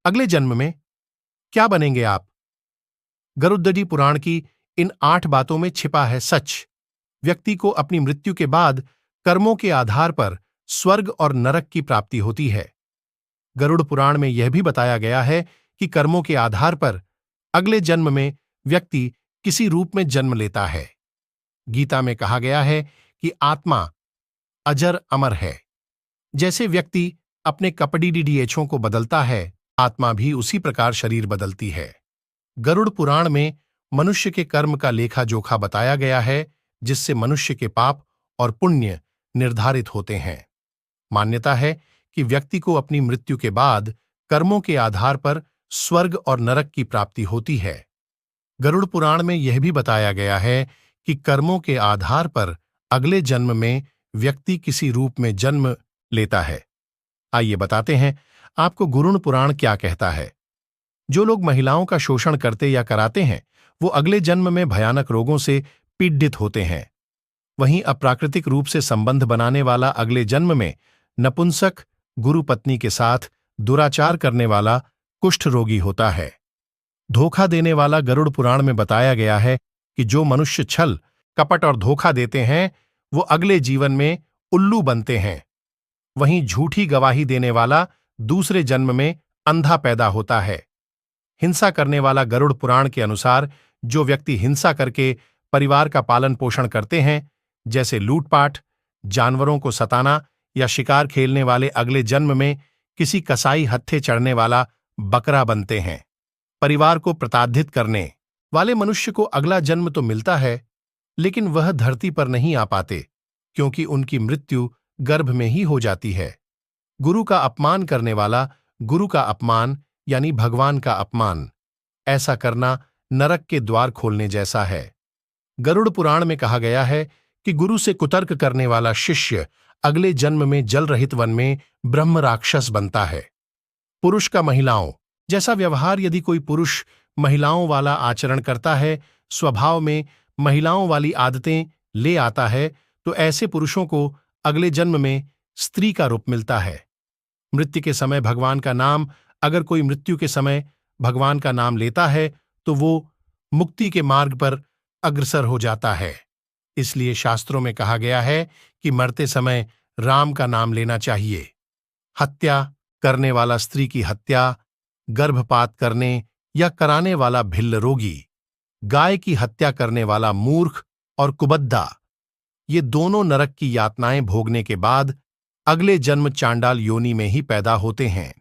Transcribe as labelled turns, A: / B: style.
A: अगले जन्म में क्या बनेंगे आप? गरुड़ध्वज पुराण की इन 8 बातों में छिपा है सच। व्यक्ति को अपनी मृत्यु के बाद कर्मों के आधार पर स्वर्ग और नरक की प्राप्ति होती है। गरुड़ पुराण में यह भी बताया गया है कि कर्मों के आधार पर अगले जन्म में व्यक्ति किसी रूप में जन्म लेता है। गीता में कहा गया है कि आत्मा अजर अमर है। जैसे व्यक्ति अपने कपड़ीडीडीएचओ को बदलता है, आत्मा भी उसी प्रकार शरीर बदलती है। गरुड़ पुराण में मनुष्य के कर्म का लेखा जोखा बताया गया है, जिससे मनुष्य के पाप और पुण्य निर्धारित होते हैं। मान्यता है कि व्यक्ति को अपनी मृत्यु के बाद कर्मों के आधार पर स्वर्ग और नरक की प्राप्ति होती है। गरुड़ पुराण में यह भी बताया गया है कि कर्मों के आधार पर अगले जन्म में व्यक्ति किसी रूप में जन्म लेता है। आइए बताते हैं आपको गरुड़ पुराण क्या कहता है। जो लोग महिलाओं का शोषण करते या कराते हैं, वो अगले जन्म में भयानक रोगों से पीड़ित होते हैं। वहीं अप्राकृतिक रूप से संबंध बनाने वाला अगले जन्म में नपुंसक, गुरु पत्नी के साथ दुराचार करने वाला कुष्ठ रोगी होता है। धोखा देने वाला गरुड़ पुराण में बताया गया है कि जो मनुष्य छल, कपट और धोखा देते हैं, वो अगले जीवन में उल्लू बनते हैं। वहीं झूठी गवाही देने वाला दूसरे जन्म में अंधा पैदा होता है। हिंसा करने वाला गरुड़ पुराण के अनुसार जो व्यक्ति हिंसा करके परिवार का पालन पोषण करते हैं, जैसे लूटपाट, जानवरों को सताना या शिकार खेलने वाले, अगले जन्म में किसी कसाई हत्थे चढ़ने वाला बकरा बनते हैं। परिवार को प्रताड़ित करने वाले मनुष्य को अगला जन्म तो मिलता है, लेकिन वह धरती पर नहीं आ पाते, क्योंकि उनकी मृत्यु गर्भ में ही हो जाती है। गुरु का अपमान करने वाला, गुरु का अपमान यानी भगवान का अपमान, ऐसा करना नरक के द्वार खोलने जैसा है। गरुड़ पुराण में कहा गया है कि गुरु से कुतर्क करने वाला शिष्य अगले जन्म में जल रहित वन में ब्रह्म राक्षस बनता है। पुरुष का महिलाओं जैसा व्यवहार, यदि कोई पुरुष महिलाओं वाला आचरण करता है, स्वभाव में महिलाओं वाली आदतें ले आता है, तो ऐसे पुरुषों को अगले जन्म में स्त्री का रूप मिलता है। मृत्यु के समय भगवान का नाम, अगर कोई मृत्यु के समय भगवान का नाम लेता है तो वो मुक्ति के मार्ग पर अग्रसर हो जाता है। इसलिए शास्त्रों में कहा गया है कि मरते समय राम का नाम लेना चाहिए। हत्या करने वाला स्त्री की हत्या, गर्भपात करने या कराने वाला भिल्ल रोगी, गाय की हत्या करने वाला मूर्ख और कुबद्दा, ये दोनों नरक की यातनाएं भोगने के बाद अगले जन्म चांडाल योनि में ही पैदा होते हैं।